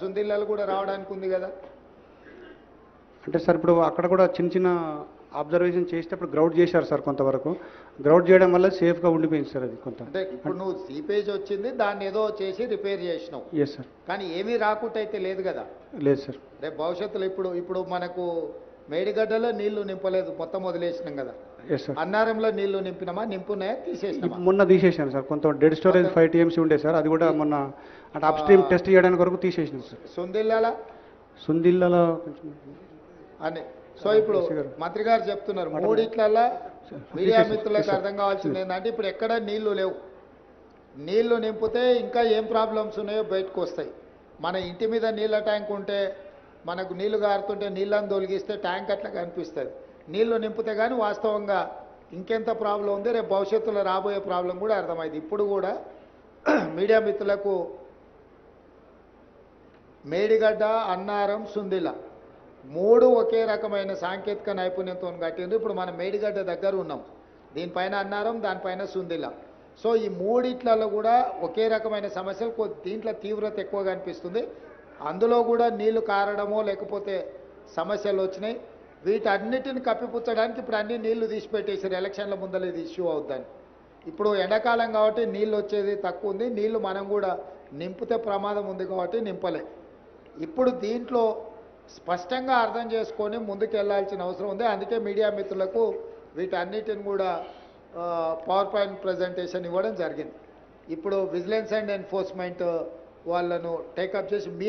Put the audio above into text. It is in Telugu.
సుందిళ్ళలు కూడా రావడానికి ఉంది కదా. అంటే సార్ ఇప్పుడు అక్కడ కూడా చిన్న చిన్న అబ్జర్వేషన్ చేసేటప్పుడు గ్రౌట్ చేశారు సార్, కొంతవరకు గ్రౌట్ చేయడం వల్ల సేఫ్గా ఉండిపోయింది సార్ అది కొంత. అంటే ఇప్పుడు నువ్వు సీపేజ్ వచ్చింది, దాన్ని ఏదో చేసి రిపేర్ చేసినావు. Yes sir. కానీ ఏమీ రాకుండా అయితే లేదు కదా. లేదు సార్. రేపు భవిష్యత్తులో ఇప్పుడు మనకు మేడిగడ్డలో నీళ్లు నింపలేదు, మొత్తం వదిలేసినాం కదా. Yes sir. అన్నారంలో నీళ్లు నింపినామా, నింపున్నాయా, తీసేసినామా? మొన్న తీసేసాను సార్, కొంత డెడ్ స్టోరేజ్ 5 TMC ఉండే సార్, అది కూడా మొన్న అంటే అప్ స్ట్రీమ్ టెస్ట్ చేయడానికి వరకు తీసేసినాం సార్. సుందిల్లాల సుందిల్లలో కొంచెం అని. సో ఇప్పుడు మంత్రి గారు చెప్తున్నారు మూడిట్లల్లా మీడియా మిత్రులకు అర్థం కావాల్సింది ఏంటంటే ఇప్పుడు ఎక్కడ నీళ్లు లేవు. నీళ్లు నింపితే ఇంకా ఏం ప్రాబ్లమ్స్ ఉన్నాయో బయటకు వస్తాయి. మన ఇంటి మీద నీళ్ళ ట్యాంక్ ఉంటే మనకు నీళ్లు గారుతుంటే నీళ్ళని తొలగిస్తే ట్యాంక్ అట్లా కనిపిస్తుంది. నీళ్లు నింపితే కానీ వాస్తవంగా ఇంకెంత ప్రాబ్లం ఉంది, రేపు భవిష్యత్తులో రాబోయే ప్రాబ్లం కూడా అర్థమైంది. ఇప్పుడు కూడా మీడియా మిత్రులకు మేడిగడ్డ, అన్నారం, సుందిల 3 ఒకే రకమైన సాంకేతిక నైపుణ్యంతో కట్టింది. ఇప్పుడు మనం మేడిగడ్డ దగ్గర ఉన్నాం, దీనిపైన అన్నారం, దానిపైన సుందిల. సో ఈ మూడిట్లలో కూడా ఒకే రకమైన సమస్యలు, దీంట్లో తీవ్రత ఎక్కువగా అనిపిస్తుంది. అందులో కూడా నీళ్లు కారడమో లేకపోతే సమస్యలు వచ్చినాయి. వీటన్నిటిని కప్పిపుచ్చడానికి ఇప్పుడు అన్ని నీళ్లు తీసిపెట్టేసారు, ఎలక్షన్ల ముందర ఇది ఇష్యూ అవుద్దని. ఇప్పుడు ఎండాకాలం కాబట్టి నీళ్ళు వచ్చేది తక్కువ ఉంది, నీళ్లు మనం కూడా నింపితే ప్రమాదం ఉంది కాబట్టి నింపలే. ఇప్పుడు దీంట్లో స్పష్టంగా అర్థం చేసుకొని ముందుకు వెళ్ళాల్సిన అవసరం ఉంది. అందుకే మీడియా మిత్రులకు వీటన్నిటిని కూడా పవర్ పాయింట్ ప్రజెంటేషన్ ఇవ్వడం జరిగింది. ఇప్పుడు విజిలెన్స్ అండ్ ఎన్ఫోర్స్మెంట్ వాళ్ళను టేకప్ చేసి మీ